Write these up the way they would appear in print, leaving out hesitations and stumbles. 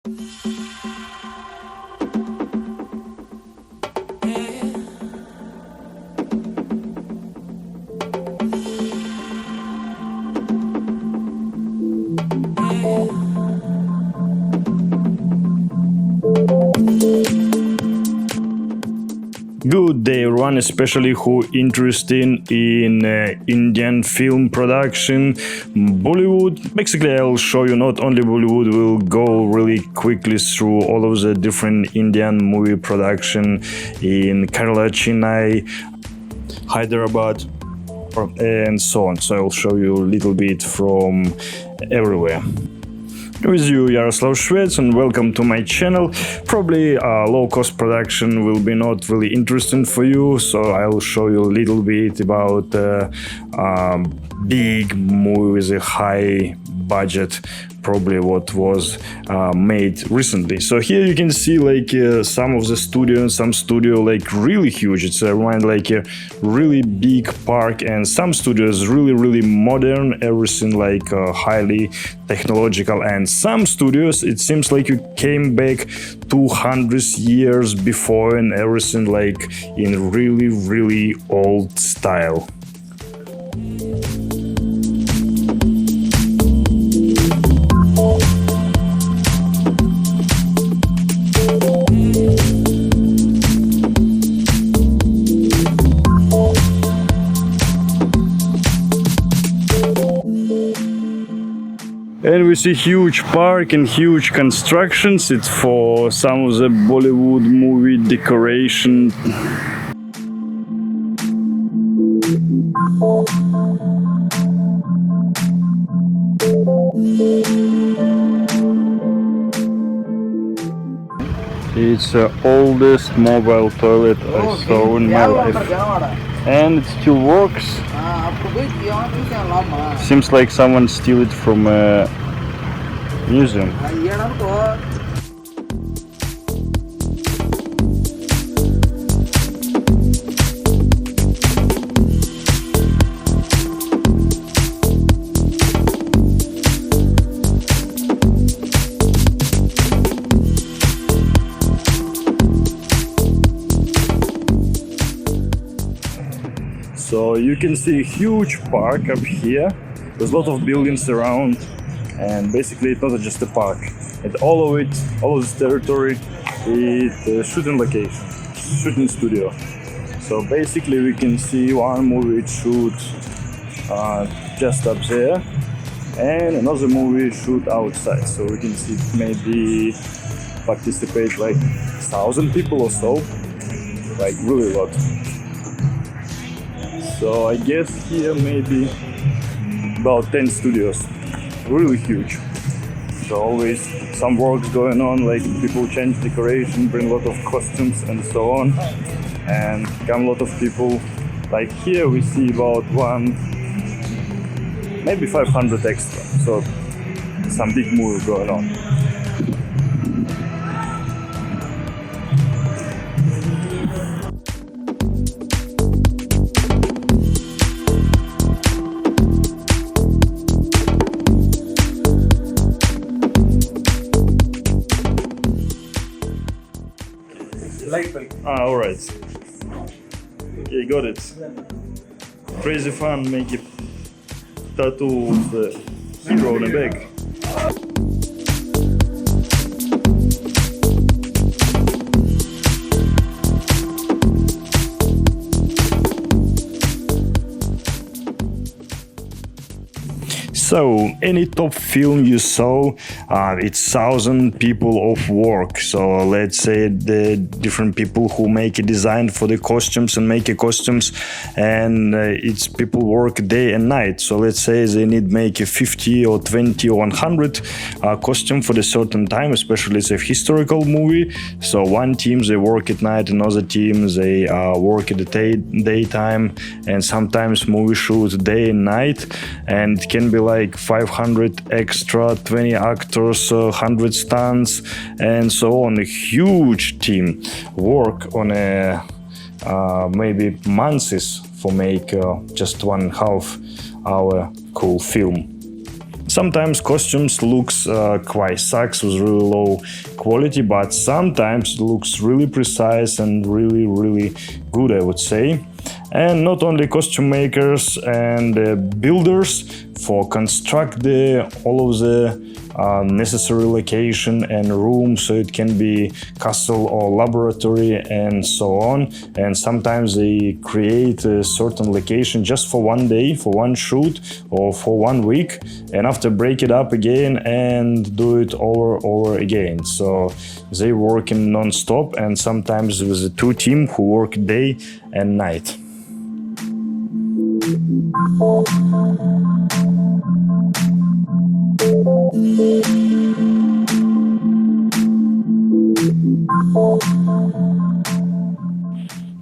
Good day, everyone, especially who interested in Indian film production, Bollywood. Basically, I'll show you not only Bollywood, we'll go really quickly through all of the different Indian movie production in Kerala, Chennai, Hyderabad, and so on. So I'll show you a little bit from everywhere. With you, Yaroslav Shvets, and welcome to my channel. Probably low-cost production will be not really interesting for you, so I'll show you a little bit about big movie with a high budget, probably what was made recently. So here you can see like some of the some studio like really huge. It's around like a really big park, and some studios really modern, everything like highly technological, and some studios it seems like you came back 200 years before and everything like in really old style. And we see huge park and huge constructions. It's for some of the Bollywood movie decoration. It's the oldest mobile toilet I saw in my life. And it still works. Seems like someone stole it from a museum. So you can see a huge park up here. There's a lot of buildings around, and basically it's not just a park. And all of this territory is a shooting location, shooting studio. So basically we can see one movie shoot just up there, and another movie shoot outside. So we can see maybe participate like 1,000 people or so, like really a lot. So I guess here maybe about 10 studios, really huge. So always some works going on, like people change decoration, bring a lot of costumes and so on, and come a lot of people. Like here we see about maybe 500 extra, so some big movie going on. All right. Okay, got it. Crazy fun, make a tattoo of the hero on the back. So, any top film you saw, it's 1,000 people of work. So let's say the different people who make a design for the costumes and make a costumes, and it's people work day and night. So let's say they need make a 50 or 20 or 100 costume for the certain time, especially it's a historical movie. So one team they work at night, another team they work at the daytime, and sometimes movie shoot day and night, and it can be like 500 extra, 20 actors, 100 stunts, and so on. A huge team work on a maybe months for make just 1.5 hour cool film. Sometimes costumes looks quite sucks with really low quality, but sometimes it looks really precise and really good, I would say. And not only costume makers and builders for construct all of the necessary location and room, so it can be castle or laboratory and so on. And sometimes they create a certain location just for one day, for one shoot or for 1 week, and after break it up again and do it over again. So they working non-stop, and sometimes with a two team who work day and night.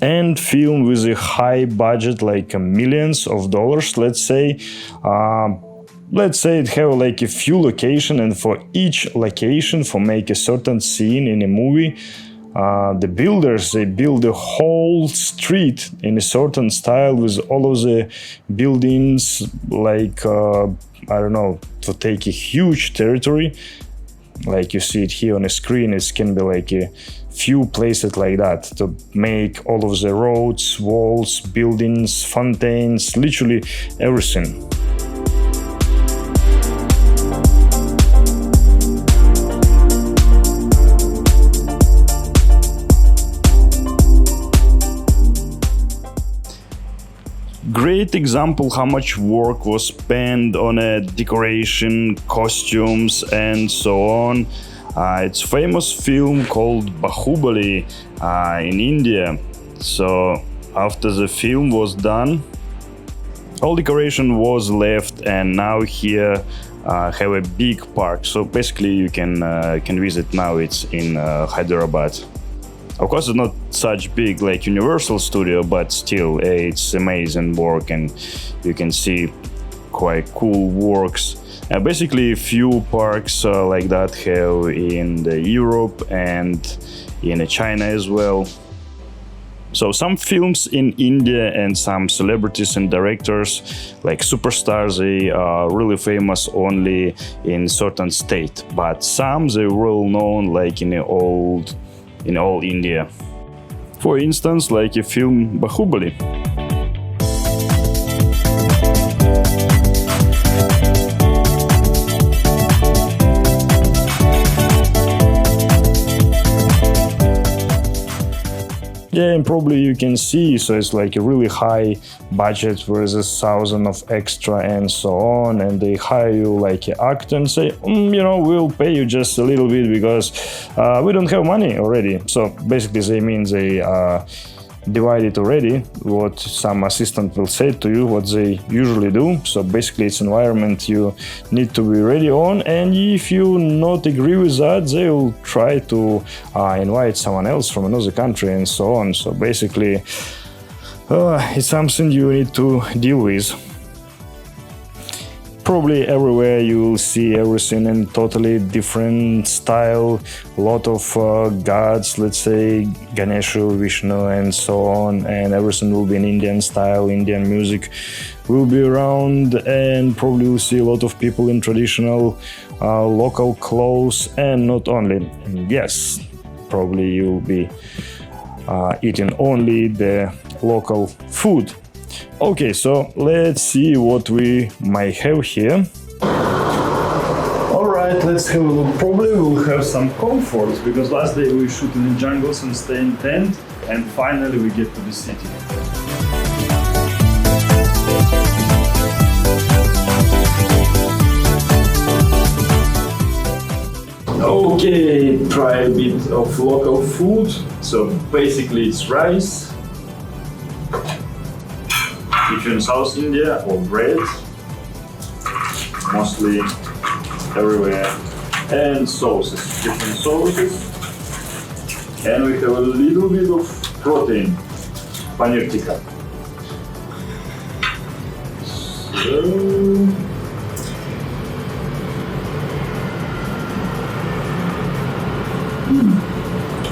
And film with a high budget, like millions of dollars, let's say. Let's say it have like a few location, and for each location, for make a certain scene in a movie, the builders, they build a whole street in a certain style with all of the buildings, like I don't know, to take a huge territory. Like you see it here on the screen, it can be like a few places like that to make all of the roads, walls, buildings, fountains, literally everything. Great example how much work was spent on a decoration, costumes, and so on. It's famous film called Bahubali in India. So after the film was done, all decoration was left, and now here have a big park. So basically you can visit now. It's in Hyderabad. Of course, it's not such big like Universal Studio, but still, it's amazing work, and you can see quite cool works. Basically, a few parks like that have in Europe and in China as well. So some films in India and some celebrities and directors, like superstars, they are really famous only in certain state, but some they well known like in all India. For instance, like a film Bahubali. Yeah, and probably you can see, so it's like a really high budget with a thousand of extra and so on, and they hire you like an actor and say, we'll pay you just a little bit because we don't have money already. So basically they mean they divide it already, what some assistant will say to you, what they usually do. So basically it's environment you need to be ready on, and if you not agree with that, they will try to invite someone else from another country and so on. So basically it's something you need to deal with. Probably everywhere you will see everything in totally different style, a lot of gods, let's say Ganesha, Vishnu and so on, and everything will be in Indian style. Indian music will be around, and probably you'll see a lot of people in traditional local clothes, and not only. And yes, probably you'll be eating only the local food. Okay, so let's see what we might have here. Alright, let's have a look. Probably we'll have some comfort, because last day we shoot in the jungles and stay in tent, and finally we get to the city. Okay, try a bit of local food. So basically it's rice, if you're in South India, or bread, mostly everywhere, and sauces, different sauces, and we have a little bit of protein, paneer tikka.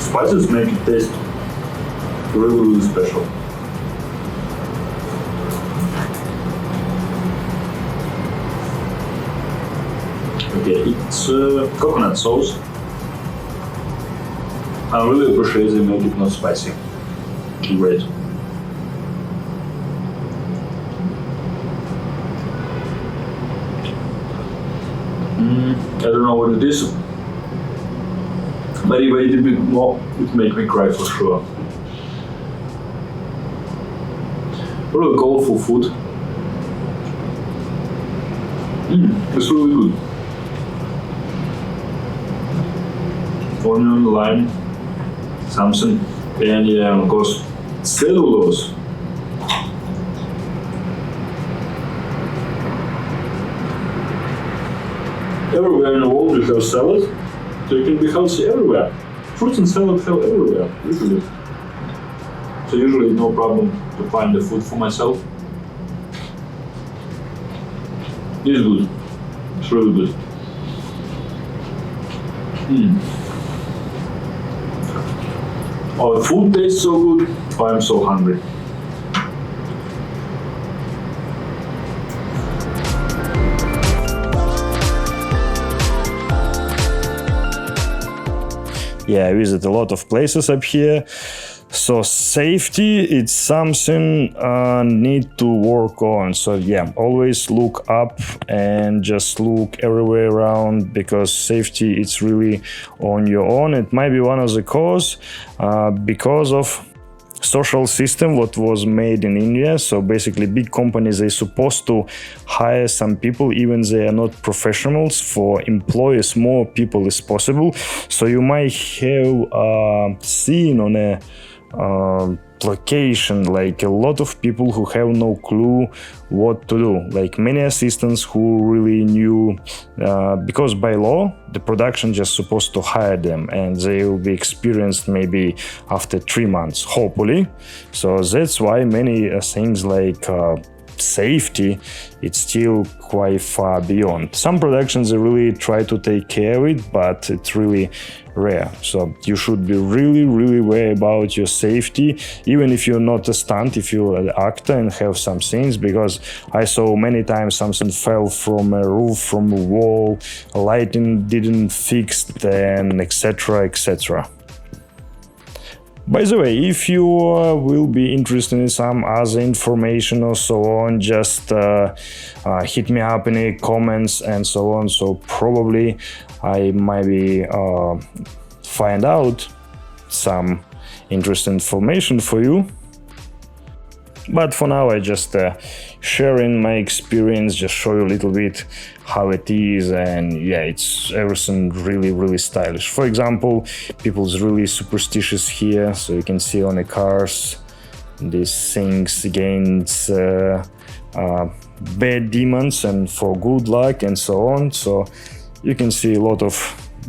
Spices make it taste really special. Okay, it's coconut sauce. I really appreciate they make it not spicy. Great. I don't know what it is, but if I eat a bit more, it make me cry for sure. Really colorful food. It's really good. Onion, lime, something, and yeah, of course, cellulose. Everywhere in the world you have salad, so you can be healthy everywhere. Fruits and salad have everywhere, usually. So usually no problem to find the food for myself. It's good. It's really good. Oh, the food tastes so good. Oh, I'm so hungry. Yeah, I visit a lot of places up here. So safety, it's something need to work on. So yeah, always look up and just look everywhere around, because safety it's really on your own. It might be one of the cause because of social system what was made in India. So basically big companies, they're supposed to hire some people even they are not professionals for employ as more people as possible. So you might have seen on a location like a lot of people who have no clue what to do, like many assistants who really knew because by law the production just supposed to hire them and they will be experienced maybe after 3 months, hopefully. So that's why many things like safety, it's still quite far beyond. Some productions they really try to take care of it, but it's really rare. So you should be really aware about your safety, even if you're not a stunt, if you're an actor and have some things, because I saw many times something fell from a roof, from a wall, lighting didn't fixed, and etc. By the way, if you will be interested in some other information or so on, just hit me up in the comments and so on. So probably I might be find out some interesting information for you. But for now, I just sharing my experience, just show you a little bit how it is, and yeah, it's everything really stylish. For example, people's really superstitious here, so you can see on the cars these things against bad demons and for good luck and so on. So you can see a lot of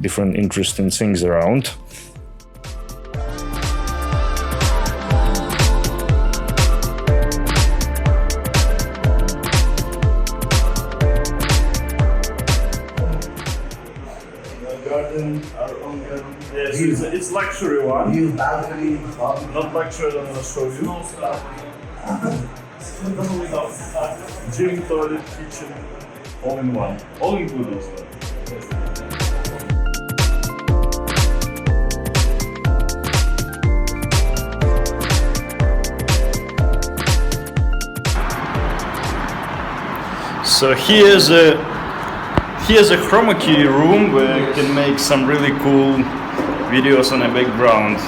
different interesting things around. Yes, it's luxury one. Not luxury, I don't want to show you. Gym, toilet, kitchen, all in one. All included. So here's a chroma key room where you can make some really cool videos on a background.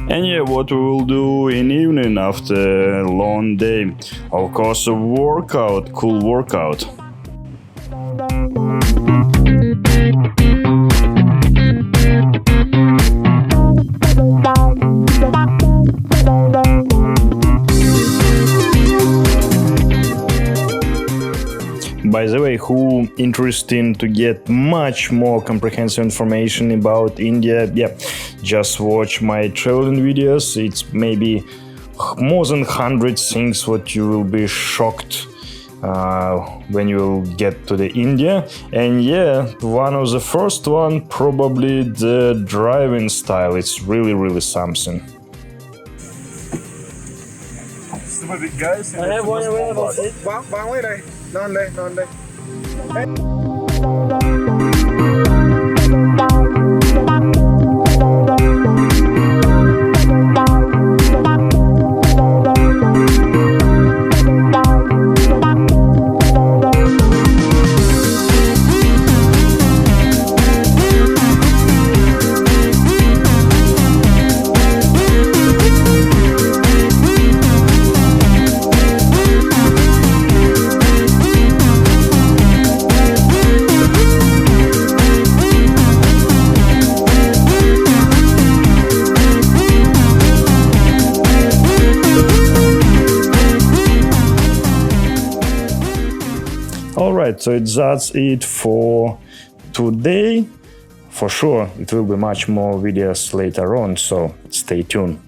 And yeah, what we will do in evening after a long day, of course a workout, cool workout. By the way, who interested to get much more comprehensive information about India, yeah, just watch my traveling videos. It's maybe more than 100 things what you will be shocked when you will get to the India. And yeah, one of the first one, probably the driving style. It's really something. Super big guys. I have one available. วางไว้เลยนอนเลย Alright, so that's it for today. For sure, it will be much more videos later on, so stay tuned.